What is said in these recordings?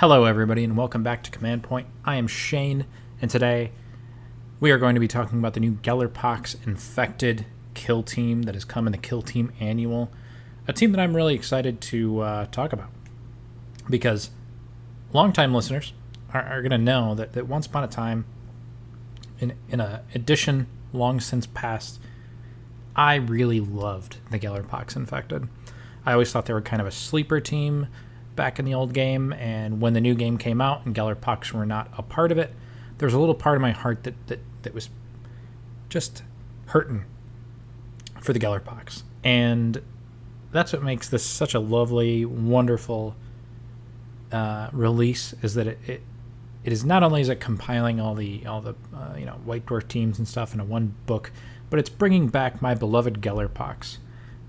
Hello everybody and welcome back to Command Point. I am Shane and today we are going to be talking about the new Gellerpox Infected Kill Team that has come in the Kill Team Annual. A team that I'm really excited to talk about because longtime listeners are going to know that once upon a time in an edition long since past, I really loved the Gellerpox Infected. I always thought they were kind of a sleeper team back in the old game, and when the new game came out and Gellerpox were not a part of it, there was a little part of my heart that was just hurting for the Gellerpox. And that's what makes this such a lovely, wonderful release, is that it is not only is it compiling all the White Dwarf teams and stuff into one book, but it's bringing back my beloved Gellerpox.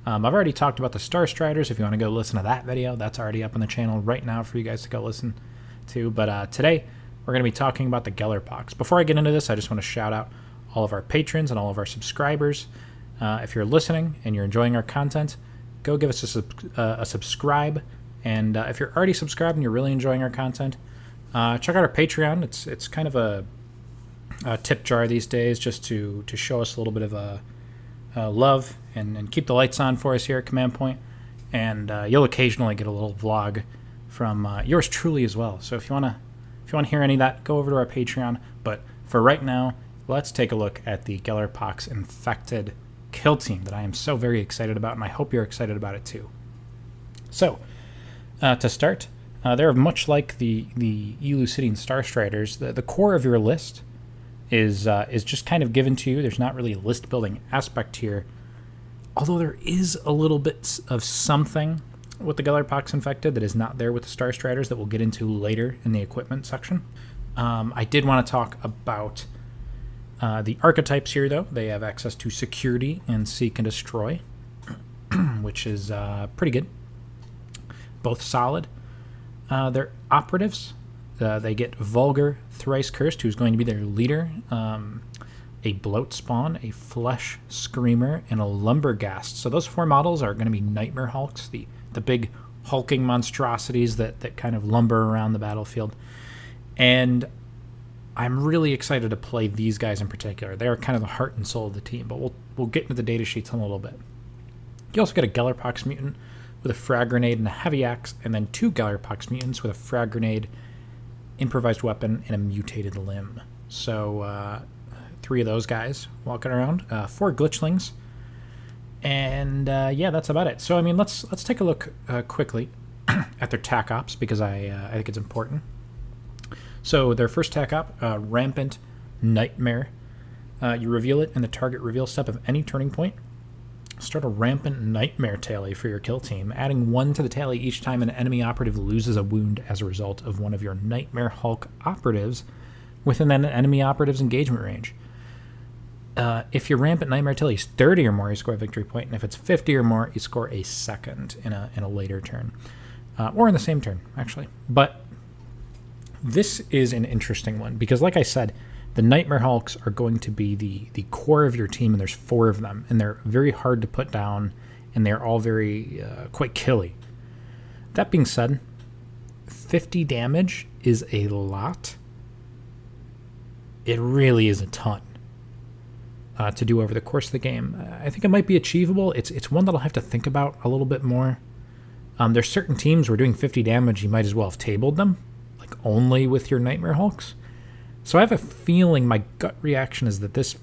I've already talked about the Star Striders. If you want to go listen to that video, that's already up on the channel right now for you guys to go listen to. But today, we're going to be talking about the Gellerpox. Before I get into this, I just want to shout out all of our patrons and all of our subscribers. If you're listening and you're enjoying our content, go give us a subscribe. And if you're already subscribed and you're really enjoying our content, check out our Patreon. It's kind of a tip jar these days, just to show us a little bit of love and keep the lights on for us here at Command Point. And you'll occasionally get a little vlog from yours truly as well. So if you want to hear any of that, go over to our Patreon. But for right now, let's take a look at the Gellerpox Infected Kill Team that I am so very excited about, and I hope you're excited about it too. So to start, they're much like the Elucidating Star Striders. The core of your list is just kind of given to you. There's not really a list building aspect here, although there is a little bit of something with the Gellerpox Infected that is not there with the Star Striders that we'll get into later in the equipment section. I did want to talk about the archetypes here, though. They have access to Security and Seek and Destroy, which is pretty good. Both solid. They're operatives. They get Vulgar Thrice Curse, who's going to be their leader, a Bloat Spawn, a Flesh Screamer, and a Lumberghast. So those four models are going to be Nightmare Hulks, the big hulking monstrosities that kind of lumber around the battlefield. And I'm really excited to play these guys in particular. They are kind of the heart and soul of the team, but we'll get into the data sheets in a little bit. You also get a Gellerpox Mutant with a Frag Grenade and a Heavy Axe, and then two Gellerpox Mutants with a Frag Grenade, Improvised Weapon, and a Mutated Limb. So three of those guys walking around, four Glitchlings, and yeah, that's about it. So I mean, let's take a look quickly at their Tac Ops, because I think it's important. So their first Tac Op, Rampant Nightmare. You reveal it in the target reveal step of any turning point. Start a Rampant Nightmare tally for your kill team, adding 1 to the tally each time an enemy operative loses a wound as a result of one of your Nightmare Hulk operatives within an enemy operative's engagement range. If your Rampant Nightmare tally is 30 or more, you score a victory point, and if it's 50 or more, you score a second in a later turn. Or in the same turn, actually. But this is an interesting one, because like I said, the Nightmare Hulks are going to be the core of your team, and there's 4 of them, and they're very hard to put down, and they're all very quite killy. That being said, 50 damage is a lot. It really is a ton to do over the course of the game. I think it might be achievable. It's one that I'll have to think about a little bit more. There's certain teams where doing 50 damage, you might as well have tabled them, like only with your Nightmare Hulks. So I have a feeling, my gut reaction is that this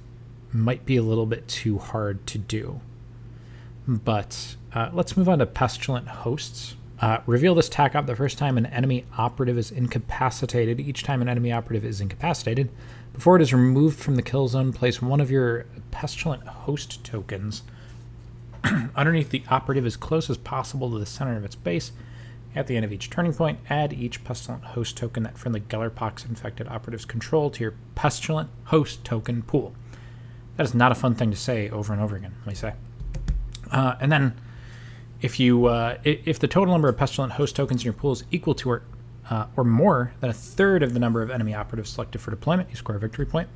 might be a little bit too hard to do. But let's move on to Pestilent Hosts. Reveal this Tac Op the first time an enemy operative is incapacitated. Each time an enemy operative is incapacitated, before it is removed from the kill zone, place one of your Pestilent Host tokens underneath the operative as close as possible to the center of its base. At the end of each turning point, add each Pestilent Host token that friendly Gellerpox Infected operatives control to your Pestilent Host token pool. That is not a fun thing to say over and over again, let me say. And then, if the total number of Pestilent Host tokens in your pool is equal to or more than a third of the number of enemy operatives selected for deployment, you score a victory point.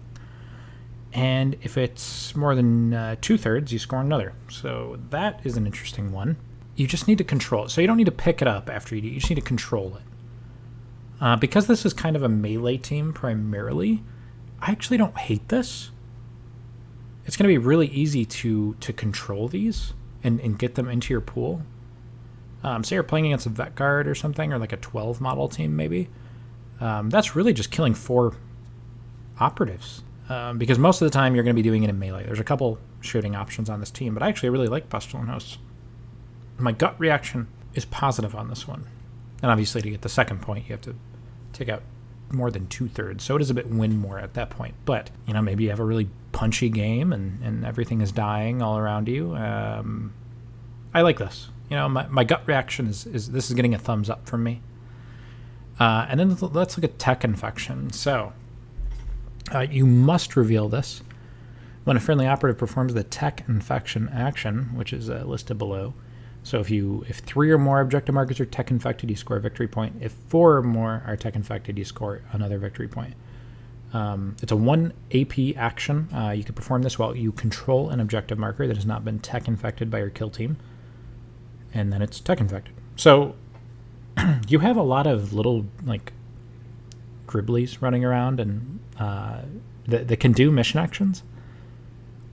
And if it's more than 2/3, you score another. So that is an interesting one. You just need to control it. So you don't need to pick it up after you do. You just need to control it. Because this is kind of a melee team primarily, I actually don't hate this. It's going to be really easy to control these and get them into your pool. Say you're playing against a Vet Guard or something, or like a 12 model team maybe. That's really just killing 4 operatives. Because most of the time you're going to be doing it in melee. There's a couple shooting options on this team, but I actually really like Pestilent Hosts. My gut reaction is positive on this one. And obviously to get the second point, you have to take out more than 2/3, so it is a bit win more at that point. But, maybe you have a really punchy game and everything is dying all around you. I like this. My gut reaction is this is getting a thumbs up from me. And then let's look at Tech Infection. So, you must reveal this when a friendly operative performs the Tech Infection action, which is listed below. So if 3 or more objective markers are Tech Infected, you score a victory point. If 4 or more are Tech Infected, you score another victory point. It's a 1 AP action. You can perform this while you control an objective marker that has not been Tech Infected by your kill team. And then it's Tech Infected. So you have a lot of little, Griblies running around and that can do mission actions.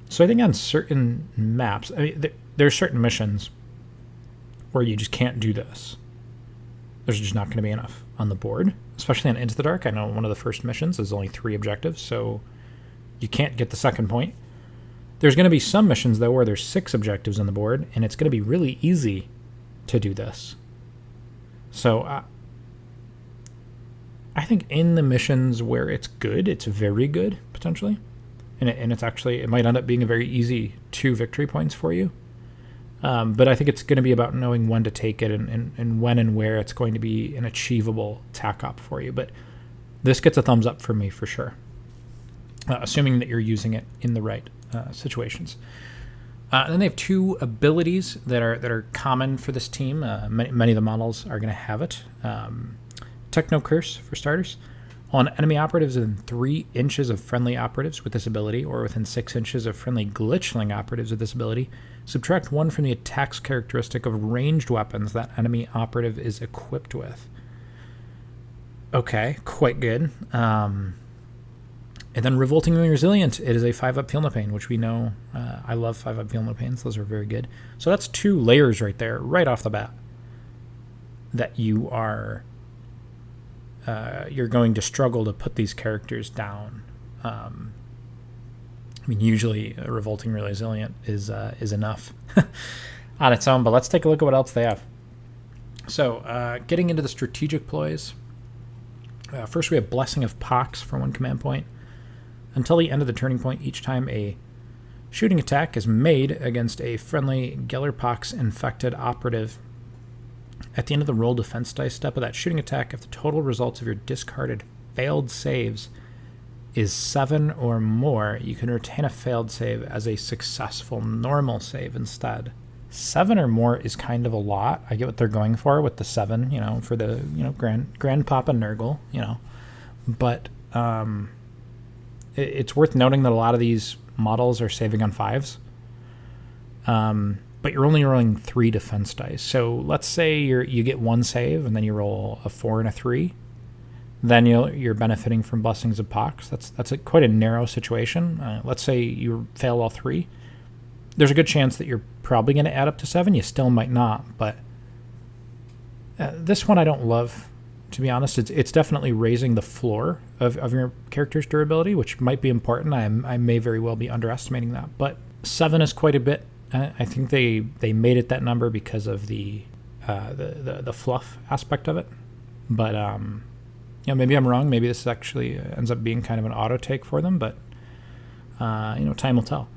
So I think on certain maps, there are certain missions where you just can't do this. There's just not going to be enough on the board, especially on Into the Dark. I know one of the first missions is only 3 objectives, so you can't get the second point. There's going to be some missions, though, where there's 6 objectives on the board, and it's going to be really easy to do this. So I think in the missions where it's good, it's very good, potentially. And it's actually, it might end up being a very easy 2 victory points for you. But I think it's going to be about knowing when to take it and when and where it's going to be an achievable Tac Op for you. But this gets a thumbs up for me for sure, assuming that you're using it in the right situations. And then they have 2 abilities that are common for this team. Many of the models are going to have it. Techno Curse, for starters. On enemy operatives within 3 inches of friendly operatives with this ability, or within 6 inches of friendly Glitchling operatives with this ability, subtract 1 from the attack's characteristic of ranged weapons that enemy operative is equipped with. Okay, quite good. And then Revoltingly Resilient. It is a 5-up Feel No Pain, which we know. I love 5-up Feel No Pains. Those are very good. So that's 2 layers right there, right off the bat, that you are... you're going to struggle to put these characters down. Usually a Revolting Resilient is enough on its own, but let's take a look at what else they have. So, getting into the strategic ploys. First, we have Blessing of Pox for 1 command point. Until the end of the turning point, each time a shooting attack is made against a friendly Gellerpox Infected operative, at the end of the roll defense dice step of that shooting attack, if the total results of your discarded failed saves is 7 or more, you can retain a failed save as a successful normal save instead. 7 or more is kind of a lot. I get what they're going for with the 7, for the, Grandpapa Nurgle, But it's worth noting that a lot of these models are saving on 5s. But you're only rolling 3 defense dice. So let's say you get 1 save and then you roll a 4 and a 3. Then you're benefiting from Blessings of Pox. That's quite a narrow situation. Let's say you fail all 3. There's a good chance that you're probably going to add up to 7. You still might not, but this one I don't love, to be honest. It's definitely raising the floor of your character's durability, which might be important. I may very well be underestimating that, but 7 is quite a bit. I think they made it that number because of the fluff aspect of it. But maybe I'm wrong. Maybe this actually ends up being kind of an auto take for them. But time will tell.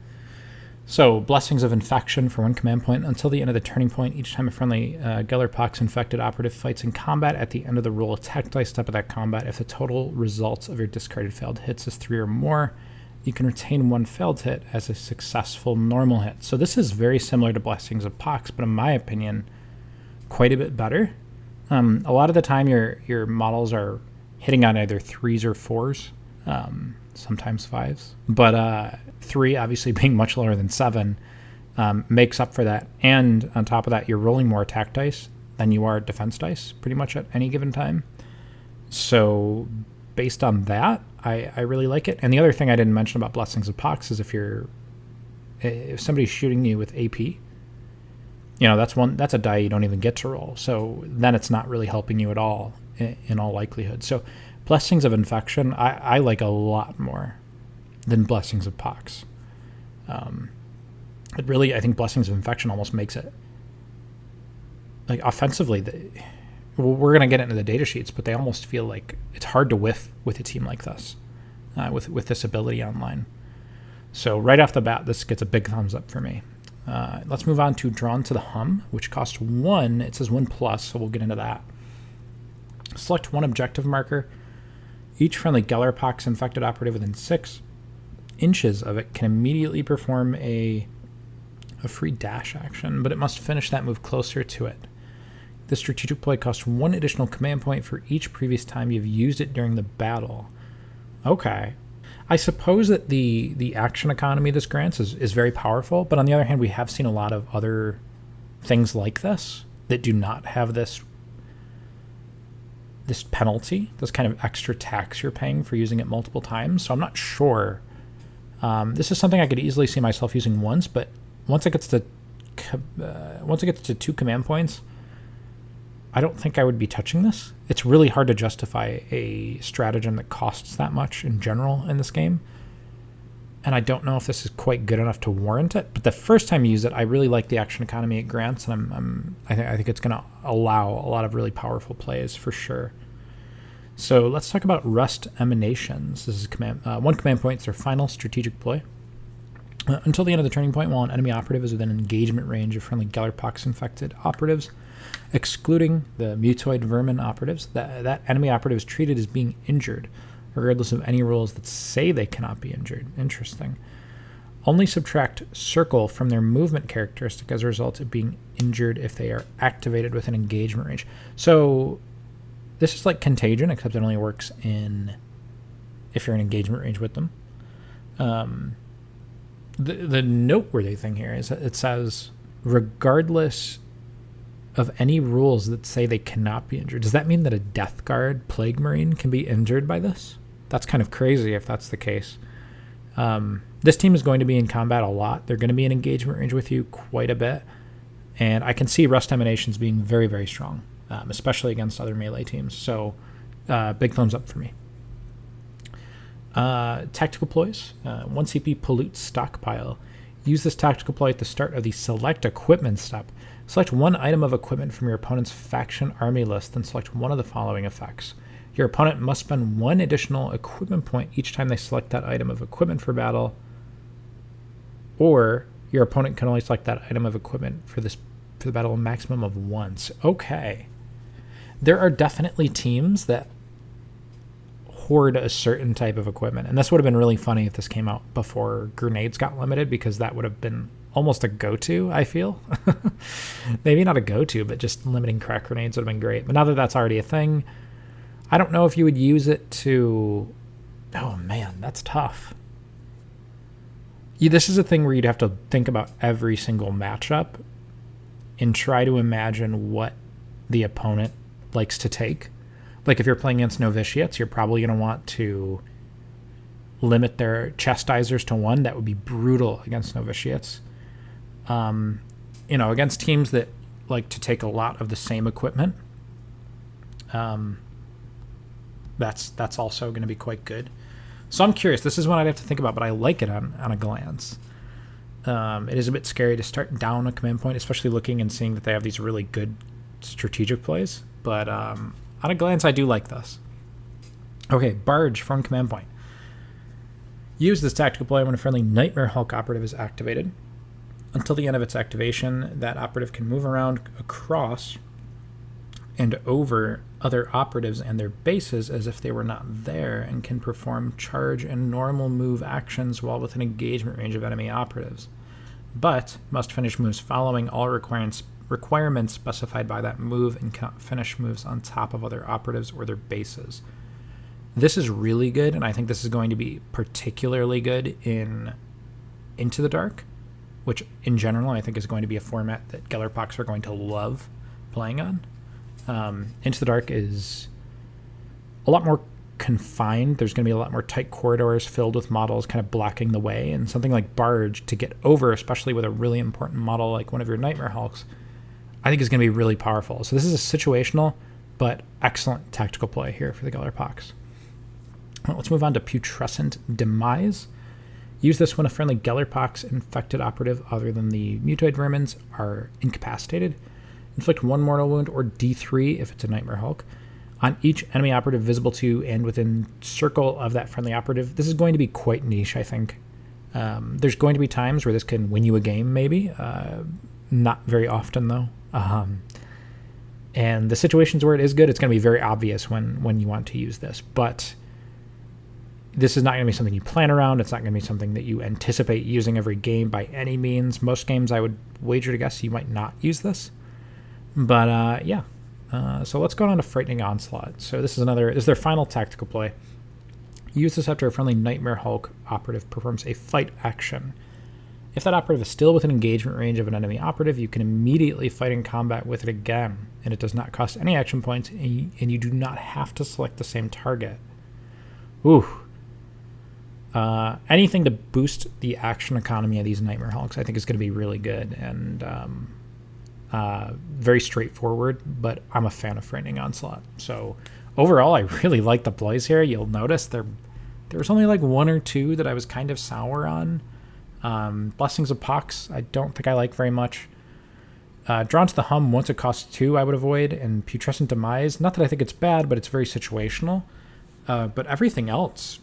So Blessings of Infection for 1 command point. Until the end of the turning point, each time a friendly Gellerpox Infected operative fights in combat, at the end of the roll attack dice step of that combat, if the total results of your discarded failed hits is 3 or more, you can retain 1 failed hit as a successful normal hit. So this is very similar to Blessings of Pox, but in my opinion, quite a bit better. A lot of the time your models are hitting on either 3s or 4s, sometimes 5s. But 3, obviously being much lower than 7, makes up for that. And on top of that, you're rolling more attack dice than you are defense dice pretty much at any given time. So based on that, I really like it. And the other thing I didn't mention about Blessings of Pox is if somebody's shooting you with AP, that's a die you don't even get to roll. So then it's not really helping you at all in all likelihood. So Blessings of Infection, I like a lot more than Blessings of Pox. I think Blessings of Infection almost makes it, like, offensively, we're going to get into the data sheets, but they almost feel like it's hard to whiff with a team like this, with this ability online. So right off the bat, this gets a big thumbs up for me. Let's move on to Drawn to the Hum, which costs 1. It says 1+, so we'll get into that. Select 1 objective marker. Each friendly Gellerpox infected operative within 6 inches of it can immediately perform a free dash action, but it must finish that move closer to it. The strategic play costs 1 additional command point for each previous time you've used it during the battle. Okay. I suppose that the action economy this grants is very powerful, but on the other hand, we have seen a lot of other things like this that do not have this penalty, this kind of extra tax you're paying for using it multiple times. So I'm not sure. This is something I could easily see myself using once, but once it gets to 2 command points, I don't think I would be touching this. It's really hard to justify a stratagem that costs that much in general in this game. And I don't know if this is quite good enough to warrant it. But the first time you use it, I really like the action economy it grants, and I think it's going to allow a lot of really powerful plays for sure. So let's talk about Rust Emanations. This is 1 command point. It's their final strategic play. Until the end of the turning point, while an enemy operative is within engagement range of friendly Gellerpox infected operatives, excluding the Mutoid Vermin operatives, that enemy operative is treated as being injured, regardless of any rules that say they cannot be injured. Interesting. Only subtract circle from their movement characteristic as a result of being injured if they are activated within engagement range. So this is like Contagion, except it only works if you're in engagement range with them. The noteworthy thing here is that it says, regardless of any rules that say they cannot be injured. Does that mean that a Death Guard Plague Marine can be injured by this? That's kind of crazy if that's the case. This team is going to be in combat a lot. They're going to be in engagement range with you quite a bit. And I can see Rust Emanations being very, very strong, especially against other melee teams. So big thumbs up for me. Tactical ploys. 1 CP Pollute Stockpile. Use this tactical ploy at the start of the Select Equipment step. Select 1 item of equipment from your opponent's faction army list, then select one of the following effects. Your opponent must spend 1 additional equipment point each time they select that item of equipment for battle, or your opponent can only select that item of equipment for the battle a maximum of once. Okay. There are definitely teams that hoard a certain type of equipment, and this would have been really funny if this came out before grenades got limited, because that would have been almost a go-to, I feel. Maybe not a go-to, but just limiting crack grenades would have been great. But now that that's already a thing, I don't know if you would use it to... Oh, man, that's tough. This is a thing where you'd have to think about every single matchup and try to imagine what the opponent likes to take. Like, if you're playing against novitiates, you're probably going to want to limit their chastisers to 1. That would be brutal against novitiates. Against teams that like to take a lot of the same equipment, that's also going to be quite good. So I'm curious. This is one I'd have to think about, but I like it on a glance. It is a bit scary to start down a command point, especially looking and seeing that they have these really good strategic plays. But on a glance, I do like this. Okay, Barge from command point. Use this tactical play when a friendly Nightmare Hulk operative is activated. Until the end of its activation, that operative can move around across and over other operatives and their bases as if they were not there, and can perform charge and normal move actions while within engagement range of enemy operatives, but must finish moves following all requirements specified by that move, and cannot finish moves on top of other operatives or their bases. This is really good, and I think this is going to be particularly good in Into the Dark, which in general I think is going to be a format that Gellerpox are going to love playing on. Into the Dark is a lot more confined. There's going to be a lot more tight corridors filled with models kind of blocking the way, and something like Barge to get over, especially with a really important model like one of your Nightmare Hulks, I think is going to be really powerful. So this is a situational but excellent tactical play here for the Gellerpox. Well, let's move on to Putrescent Demise. Use this when a friendly Gellerpox infected operative other than the Mutoid Vermins are incapacitated. Inflict 1 mortal wound or D3 if it's a Nightmare Hulk on each enemy operative visible to and within circle of that friendly operative. This is going to be quite niche, I think. There's going to be times where this can win you a game, maybe. Not very often, though. And the situations where it is good, it's going to be very obvious when you want to use this. But this is not going to be something you plan around. It's not going to be something that you anticipate using every game by any means. Most games, I would wager to guess, you might not use this. But, yeah. So let's go on to Frightening Onslaught. So this is their final tactical play. Use this after a friendly Nightmare Hulk operative performs a fight action. If that operative is still within engagement range of an enemy operative, you can immediately fight in combat with it again, and it does not cost any action points, and you do not have to select the same target. Ooh. Anything to boost the action economy of these Nightmare Hulks, I think, is going to be really good, and very straightforward, but I'm a fan of Frightening Onslaught. So overall, I really like the plays here. You'll notice there was only like 1 or 2 that I was kind of sour on. Blessings of Pox, I don't think I like very much. Drawn to the Hum, once it costs 2, I would avoid. And Putrescent Demise, not that I think it's bad, but it's very situational. But everything else,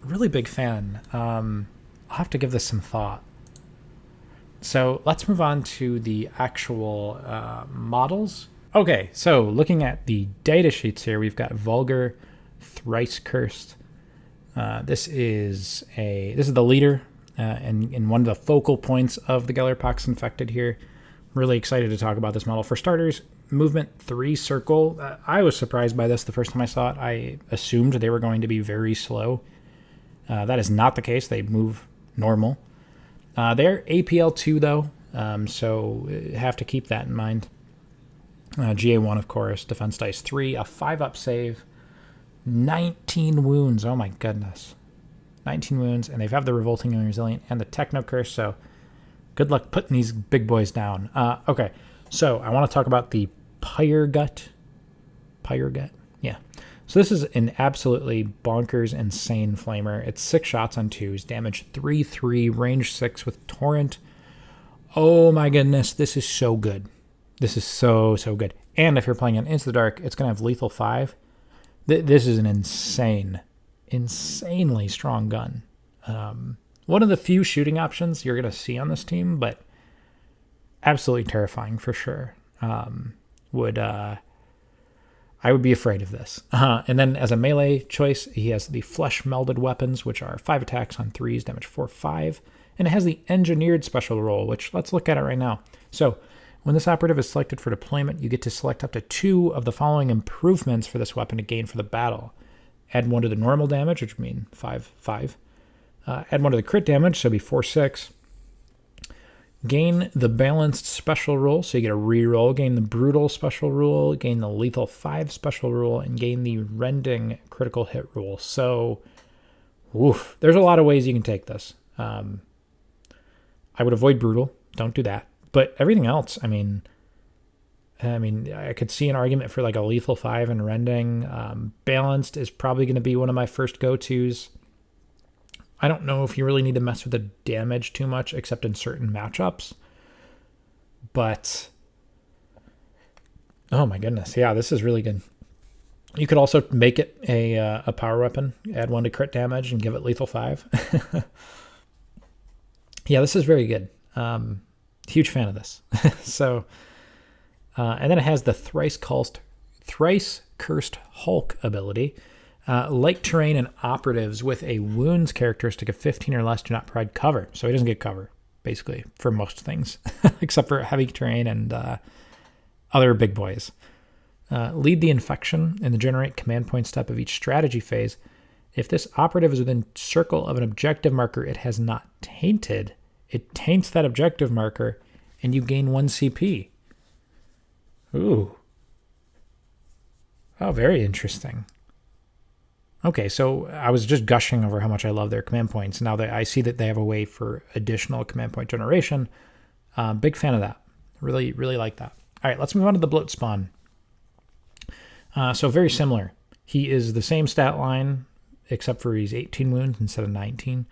really big fan. I'll have to give this some thought. So let's move on to the actual models. Okay, so looking at the data sheets here, we've got Vulgar, Thrice Cursed. This is the leader. And one of the focal points of the Gellerpox Infected here. Really excited to talk about this model. For starters, movement 3 circle. I was surprised by this the first time I saw it. I assumed they were going to be very slow. That is not the case. They move normal. They're APL 2 though, so have to keep that in mind. GA1, of course, defense dice 3, a 5-up save, 19 wounds. Oh my goodness. 19 wounds, and they've have the Revolting and Resilient and the Techno Curse, so good luck putting these big boys down. Okay, so I want to talk about the Pyre Gut. Yeah. So this is an absolutely bonkers, insane flamer. It's 6 shots on 2s, damage 3/3, range 6 with Torrent. Oh my goodness, this is so good. This is so good. And if you're playing on Into the Dark, it's going to have lethal 5. This is an insanely strong gun. One of the few shooting options you're going to see on this team, but absolutely terrifying for sure. I would be afraid of this. And then as a melee choice, he has the Flesh Melded Weapons, which are 5 attacks on 3s, damage 4/5. And it has the Engineered Special Roll, which let's look at it right now. So when this operative is selected for deployment, you get to select up to 2 of the following improvements for this weapon to gain for the battle. Add 1 to the normal damage, which would mean 5/5. Add 1 to the crit damage, so it'd be 4/6. Gain the Balanced Special Rule, so you get a reroll. Gain the Brutal Special Rule, gain the Lethal 5 Special Rule, and gain the Rending Critical Hit Rule. So, there's a lot of ways you can take this. I would avoid Brutal. Don't do that. But everything else, I mean, I could see an argument for like a Lethal 5 and Rending. Balanced is probably going to be one of my first go-tos. I don't know if you really need to mess with the damage too much, except in certain matchups. But, oh my goodness, yeah, this is really good. You could also make it a power weapon, add 1 to crit damage, and give it lethal 5. Yeah, this is very good. Huge fan of this. So, and then it has the Thrice Cursed Hulk ability. Light terrain and operatives with a wounds characteristic of 15 or less do not provide cover. So he doesn't get cover, basically, for most things, except for heavy terrain and other big boys. Lead the infection in the generate command point step of each strategy phase. If this operative is within circle of an objective marker it has not tainted, it taints that objective marker, and you gain 1 CP. Ooh. Oh, very interesting. Okay, so I was just gushing over how much I love their command points. Now that I see that they have a way for additional command point generation, big fan of that. Really, really like that. All right, let's move on to the bloat spawn. So very similar. He is the same stat line, except for he's 18 wounds instead of 19.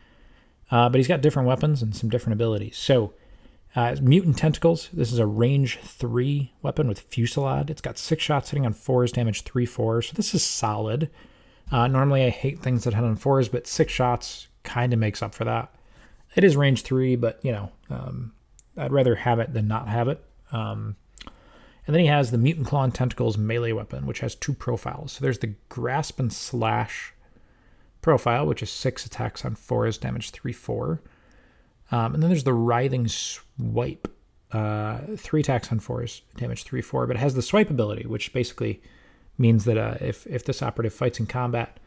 But he's got different weapons and some different abilities. So Mutant Tentacles. This is a range 3 weapon with Fusillade. It's got 6 shots hitting on 4s, damage 3/4. So this is solid. Normally I hate things that hit on 4s, but 6 shots kind of makes up for that. It is range 3, but, you know, I'd rather have it than not have it. And then he has the Mutant Claw and Tentacles melee weapon, which has 2 profiles. So there's the Grasp and Slash profile, which is 6 attacks on 4s, damage 3/4. And then there's the Writhing Swipe, 3 attacks on 4s, damage 3/4. But it has the Swipe ability, which basically means that if this operative fights in combat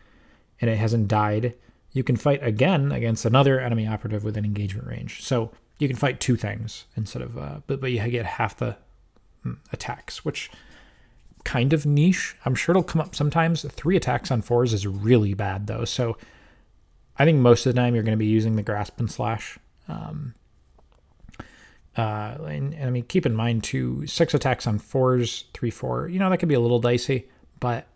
and it hasn't died, you can fight again against another enemy operative within engagement range. So you can fight 2 things instead of, but you get half the attacks, which kind of niche. I'm sure it'll come up sometimes. 3 attacks on 4s is really bad though. So I think most of the time you're going to be using the Grasp and Slash. And I mean, keep in mind too, 6 attacks on 4s, 3/4, you know, that could be a little dicey, but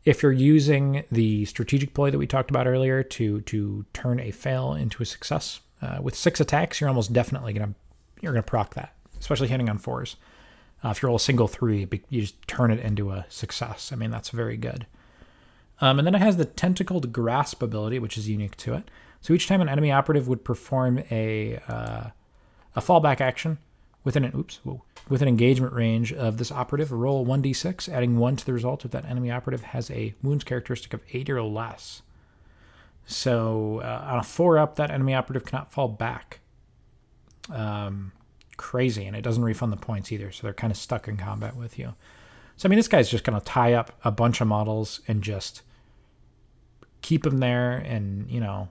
if you're using the strategic ploy that we talked about earlier to turn a fail into a success, with 6 attacks, you're almost definitely you're gonna proc that, especially hitting on 4s. If you roll a single 3, you just turn it into a success. I mean, that's very good. And then it has the Tentacled Grasp ability, which is unique to it. So each time an enemy operative would perform a fallback action within an engagement range of this operative, roll 1d6, adding 1 to the result if that enemy operative has a wounds characteristic of 8 or less. So on a 4-up, that enemy operative cannot fall back. Crazy, and it doesn't refund the points either, so they're kind of stuck in combat with you. So I mean, this guy's just going to tie up a bunch of models and just keep them there, and you know,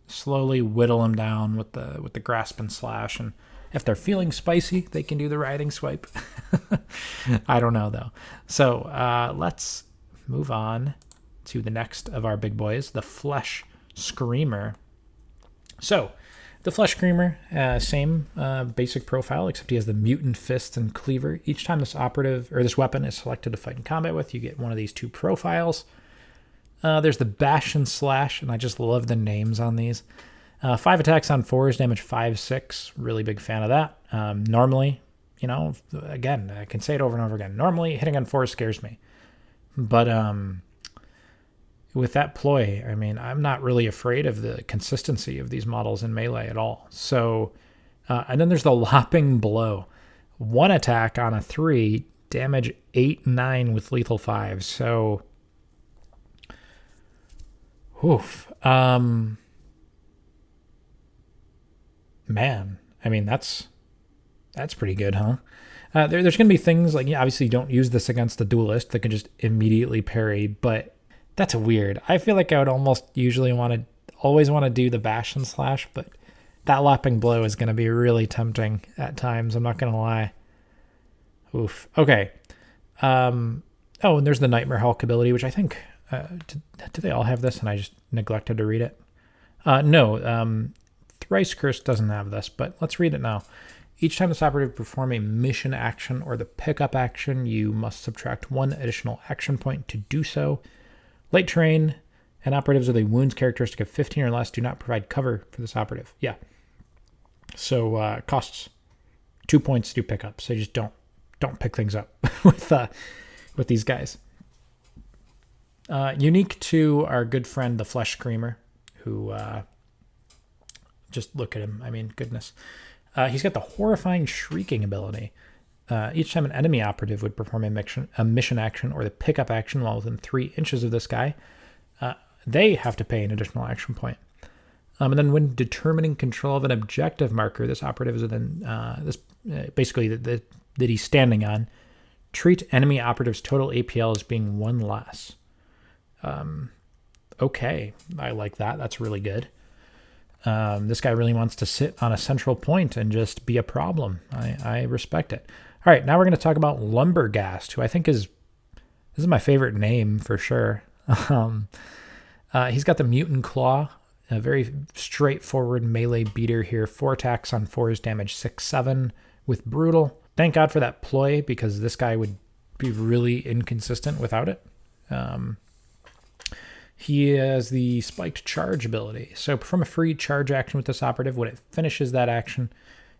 slowly whittle them down with the Grasp and Slash. And if they're feeling spicy, they can do the Writhing Swipe. I don't know though. So let's move on to the next of our big boys, the Flesh Screamer. So the Flesh Screamer, same basic profile, except he has the Mutant Fist and Cleaver. Each time this operative or this weapon is selected to fight in combat with, you get one of these 2 profiles. There's the Bash and Slash, and I just love the names on these. 5 attacks on 4s, damage 5/6. Really big fan of that. Normally, you know, again, I can say it over and over again. Normally, hitting on 4s scares me. But with that ploy, I mean, I'm not really afraid of the consistency of these models in melee at all. So, and then there's the Lopping Blow. 1 attack on a 3, damage 8/9 with lethal 5. So, oof. Man, I mean, that's pretty good, huh? There's going to be things like, yeah, obviously you don't use this against the duelist that can just immediately parry, but that's weird. I feel like I would almost always want to do the Bash and Slash, but that Lopping Blow is going to be really tempting at times. I'm not going to lie. Oof. Okay. Oh, and there's the Nightmare Hulk ability, which I think, do they all have this and I just neglected to read it? No, Thrice Curse doesn't have this, but let's read it now. Each time this operative perform a mission action or the pickup action, you must subtract 1 additional action point to do so. Light terrain and operatives with a wounds characteristic of 15 or less do not provide cover for this operative. Yeah. So it costs 2 points to do pickup. So you just don't pick things up with these guys. Unique to our good friend, the Flesh Screamer, who just look at him. I mean, goodness. He's got the Horrifying Shrieking ability. Each time an enemy operative would perform a mission action or the pickup action while within 3 inches of this guy, they have to pay an additional action point. And then when determining control of an objective marker, this operative is within basically that he's standing on, treat enemy operative's total APL as being 1 less. Okay, I like that. That's really good. This guy really wants to sit on a central point and just be a problem. I respect it. All right, now we're going to talk about Lumberghast, who I think this is my favorite name for sure. um, he's got the Mutant Claw, a very straightforward melee beater here. 4 attacks on 4s, damage 6/7 with Brutal. Thank God for that ploy, because this guy would be really inconsistent without it. He has the Spiked Charge ability. So perform a free charge action with this operative. When it finishes that action,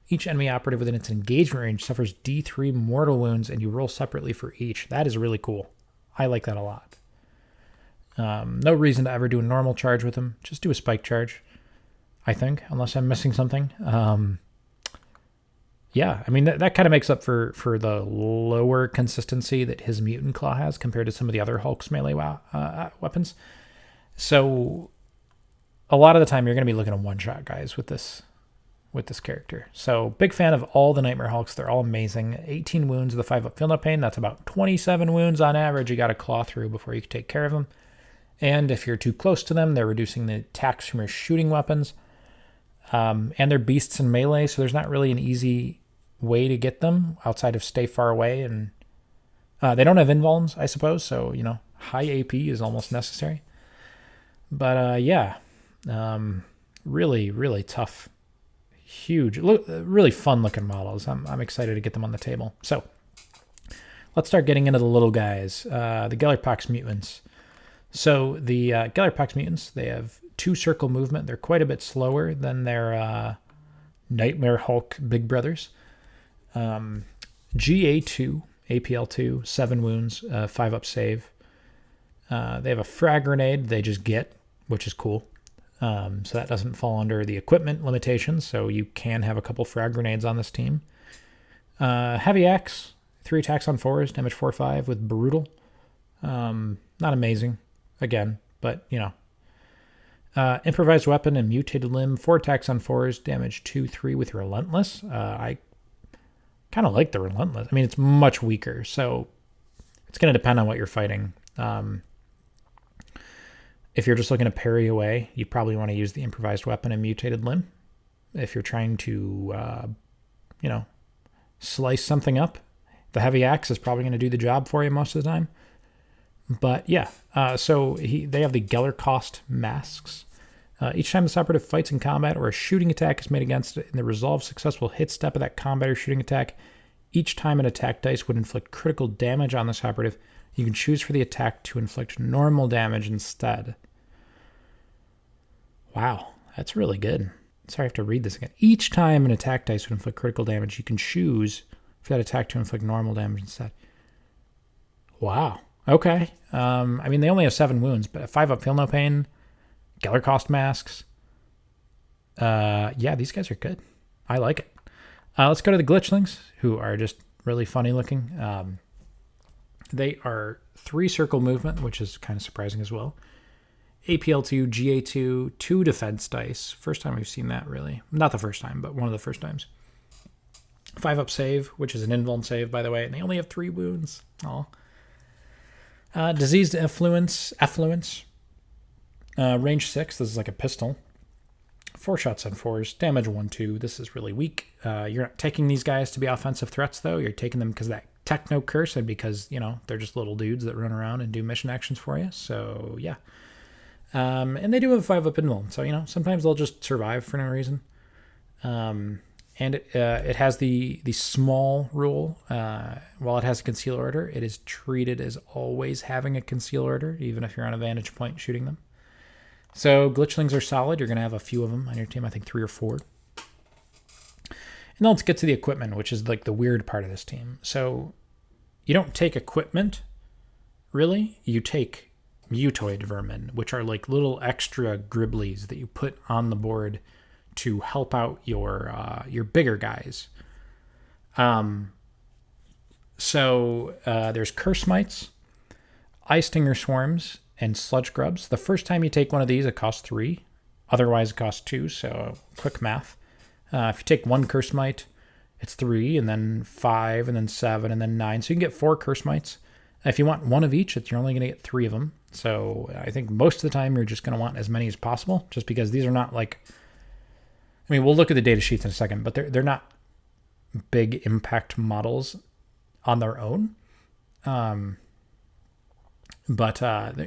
each enemy operative within its engagement range suffers D3 mortal wounds, and you roll separately for each. That is really cool. I like that a lot. No reason to ever do a normal charge with him. Just do a spike charge, I think, unless I'm missing something. Yeah, I mean, that kind of makes up for the lower consistency that his Mutant Claw has compared to some of the other Hulk's melee weapons. So a lot of the time you're going to be looking at one-shot guys with this character. So big fan of all the Nightmare Hulks. They're all amazing. 18 wounds with a 5-up Feel No Pain. That's about 27 wounds on average you got to claw through before you can take care of them. And if you're too close to them, they're reducing the attacks from your shooting weapons. And they're beasts in melee, so there's not really an easy way to get them outside of stay far away. And they don't have invulns, I suppose, so, high AP is almost necessary. But, yeah, really, really tough. Huge, really fun-looking models. I'm excited to get them on the table. So let's start getting into the little guys, the Gellerpox mutants. So the Gellerpox mutants, they have 2 circle movement. They're quite a bit slower than their Nightmare Hulk big brothers. GA2, APL2, 7 wounds, 5-up save. They have a frag grenade they just get, which is cool. So that doesn't fall under the equipment limitations, so you can have a couple frag grenades on this team. Heavy Axe, 3 attacks on 4s, damage 4/5 with Brutal. Not amazing, again, but, improvised weapon and mutated limb, 4 attacks on 4s, damage 2/3 with Relentless. I kind of like the Relentless. I mean, it's much weaker, so it's going to depend on what you're fighting. If you're just looking to parry away, you probably want to use the improvised weapon and mutated limb. If you're trying to, slice something up, the heavy axe is probably going to do the job for you most of the time. But yeah, so they have the Gellerpox masks. Each time this operative fights in combat or a shooting attack is made against it, in the resolved successful hit step of that combat or shooting attack, each time an attack dice would inflict critical damage on this operative, you can choose for the attack to inflict normal damage instead. Wow, that's really good. Sorry, I have to read this again. Each time an attack dice would inflict critical damage, you can choose for that attack to inflict normal damage instead. Wow. Okay. I mean, they only have 7 wounds, but a 5-up Feel No Pain, Gellerpox masks. Yeah, these guys are good. I like it. Let's go to the Glitchlings, who are just really funny looking. They are 3 circle movement, which is kind of surprising as well. APL2, GA2, 2 defense dice. First time we've seen that, really. Not the first time, but one of the first times. 5-up save, which is an invuln save, by the way, and they only have 3 wounds. Aw. Diseased Effluence. Range 6, this is like a pistol. 4 shots on 4s, damage 1/2. This is really weak. You're not taking these guys to be offensive threats, though. You're taking them because of that Techno Curse and because, they're just little dudes that run around and do mission actions for you. So, yeah. And they do have a 5-up invuln, so, sometimes they'll just survive for no reason. And it has the small rule. While it has a conceal order, it is treated as always having a conceal order, even if you're on a vantage point shooting them. So Glitchlings are solid. You're going to have a few of them on your team, I think 3 or 4. And then let's get to the equipment, which is like the weird part of this team. So you don't take equipment, really. You take Mutoid Vermin, which are like little extra gribblies that you put on the board to help out your bigger guys. So there's Curse Mites, Eye Stinger Swarms, and Sludge Grubs. The first time you take one of these, it costs 3. Otherwise, it costs 2, so quick math. If you take 1 Curse Mite, it's 3, and then 5, and then 7, and then 9. So you can get 4 Curse Mites. If you want 1 of each, you're only going to get 3 of them. So I think most of the time you're just going to want as many as possible, just because these are not like... I mean, we'll look at the data sheets in a second, but they're not big impact models on their own. but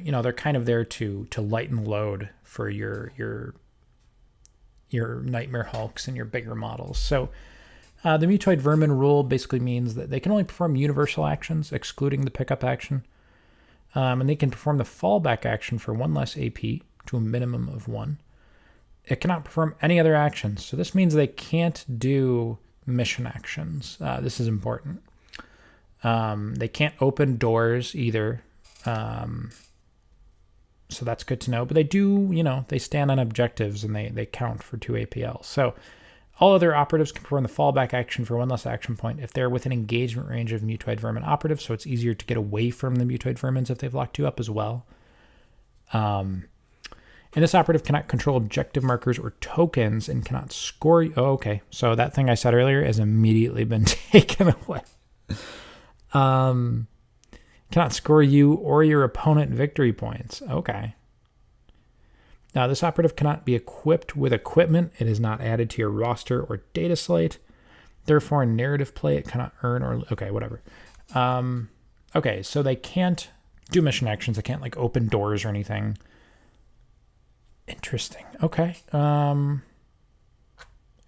you know, they're kind of there to lighten the load for your Nightmare Hulks and your bigger models. So the Mutoid Vermin rule basically means that they can only perform universal actions, excluding the pickup action. And they can perform the fallback action for 1 less AP to a minimum of 1. It cannot perform any other actions. So this means they can't do mission actions. This is important. They can't open doors either. So that's good to know. But they do, you know, they stand on objectives and they count for 2 APL. So all other operatives can perform the fallback action for 1 less action point if they're within engagement range of Mutoid Vermin operatives, so it's easier to get away from the Mutoid Vermins if they've locked you up as well. And this operative cannot control objective markers or tokens and cannot score... Oh, okay. So that thing I said earlier has immediately been taken away. Cannot score you or your opponent victory points. Okay. Now, this operative cannot be equipped with equipment. It is not added to your roster or data slate. Therefore, in narrative play, it cannot earn or... Okay, whatever. Okay, so they can't do mission actions. They can't, like, open doors or anything. Interesting. Okay. And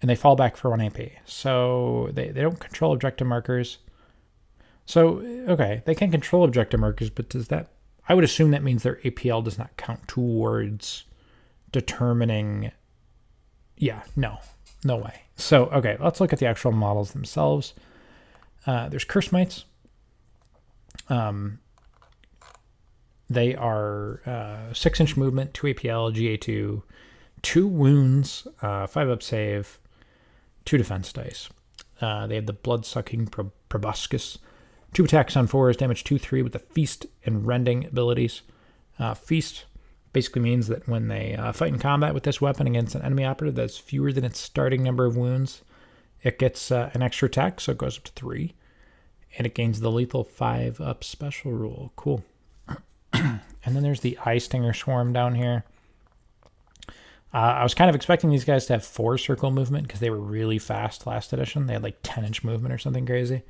they fall back for 1 AP. So they don't control objective markers. So, okay, they can control objective markers, but does that... I would assume that means their APL does not count towards... determining, no way. So, okay, let's look at the actual models themselves. There's Curse Mites. They are 6-inch movement, 2 APL, GA2, 2 wounds, 5 up save, 2 defense dice. They have the blood-sucking Proboscis, 2 attacks on 4s, damage 2/3 with the Feast and Rending abilities. Feast basically means that when they fight in combat with this weapon against an enemy operative that's fewer than its starting number of wounds, it gets an extra attack, so it goes up to 3. And it gains the lethal 5-up special rule. Cool. And then there's the Eye Stinger Swarm down here. I was kind of expecting these guys to have 4 circle movement because they were really fast last edition. They had like 10-inch movement or something crazy.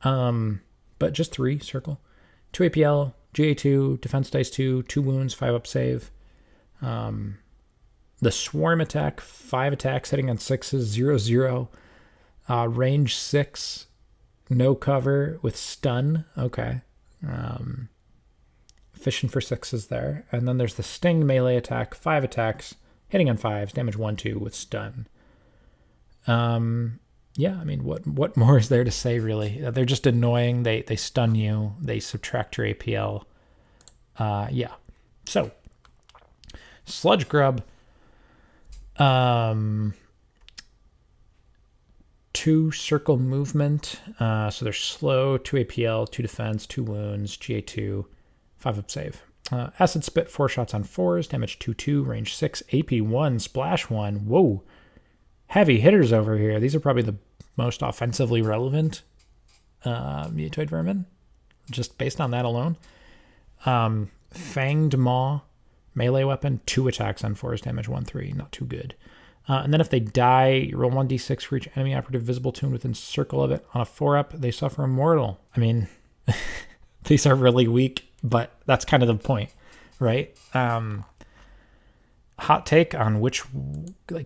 But just 3 circle. 2 APL, GA2, defense dice 2, 2 wounds, 5 up save. The swarm attack, 5 attacks hitting on 6s, 0/0. Range 6, no cover with stun. Okay. Fishing for 6s there. And then there's the sting melee attack, 5 attacks, hitting on 5s, damage 1/2 with stun. Yeah, I mean, what more is there to say, really? They're just annoying. They stun you. They subtract your APL. Yeah. So, Sludge Grub. 2 circle movement. So they're slow, 2 APL, 2 defense, 2 wounds, GA2, 5 up save. Acid Spit, 4 shots on 4s, damage 2/2, range 6, AP 1, splash 1. Whoa. Heavy hitters over here. These are probably the most offensively relevant Mutoid Vermin, just based on that alone. Fanged Maw, melee weapon, 2 attacks on 4s, damage 1/3. Not too good. And then if they die, you roll 1d6 for each enemy operative visible to and within circle of it. On a 4-up, they suffer immortal. I mean, these are really weak, but that's kind of the point, right? Hot take on which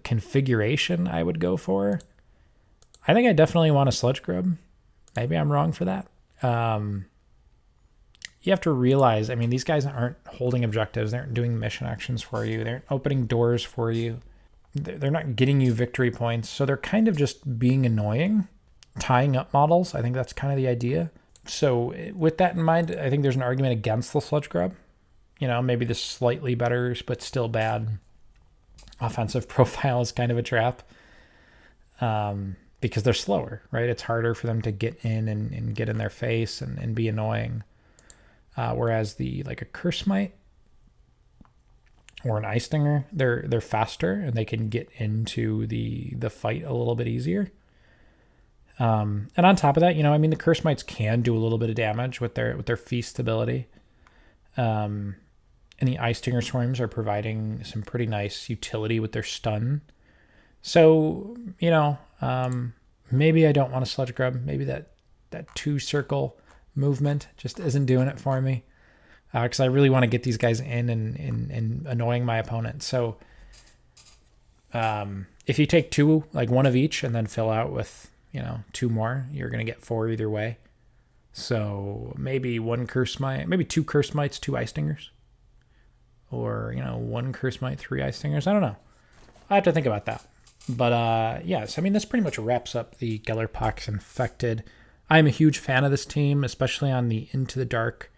configuration I would go for. I think I definitely want a Sludge Grub. Maybe I'm wrong for that. You have to realize, I mean, these guys aren't holding objectives. They aren't doing mission actions for you. They aren't opening doors for you. They're not getting you victory points. So they're kind of just being annoying, tying up models. I think that's kind of the idea. So with that in mind, I think there's an argument against the Sludge Grub. You know, maybe the slightly better, but still bad offensive profile is kind of a trap. Because they're slower, right? It's harder for them to get in and get in their face and be annoying. Whereas a Curse Mite or an Eye Stinger, they're faster and they can get into the fight a little bit easier. And on top of that, you know, I mean, the Curse Mites can do a little bit of damage with their Feast ability. And the Eye Stinger Swarms are providing some pretty nice utility with their stun. So, you know, maybe I don't want a Sludge Grub. Maybe that 2 circle movement just isn't doing it for me. because I really want to get these guys in and annoying my opponent. So if you take two, like one of each, and then fill out with, two more, you're going to get 4 either way. So maybe one Curse Mite, maybe 2 Curse Mites, 2 Ice Stingers. Or, 1 Curse Mite, 3 Ice Stingers. I don't know. I have to think about that. But yes, I mean, this pretty much wraps up the Gellerpox Infected. I'm a huge fan of this team, especially on the Into the Dark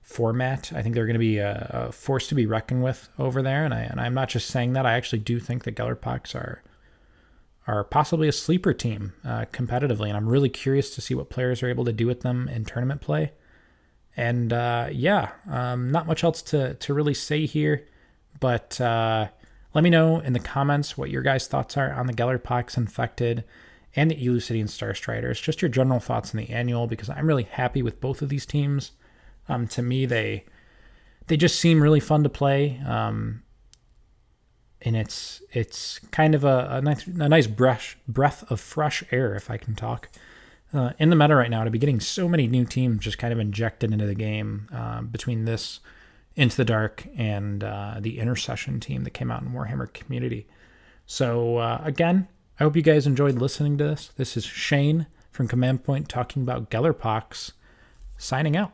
format. I think they're going to be a force to be reckoned with over there, and I'm not just saying that. I actually do think that Gellerpox are possibly a sleeper team competitively, and I'm really curious to see what players are able to do with them in tournament play. And not much else to really say here, but let me know in the comments what your guys' thoughts are on the Gellerpox Infected and the Elucidian Star Striders, just your general thoughts on the annual, because I'm really happy with both of these teams. To me, they just seem really fun to play, and it's kind of a nice breath of fresh air, if I can talk, in the meta right now, to be getting so many new teams just kind of injected into the game between this Into the Dark and the Intercession team that came out in Warhammer Community. So again, I hope you guys enjoyed listening to this. This is Shane from Command Point talking about Gellerpox, signing out.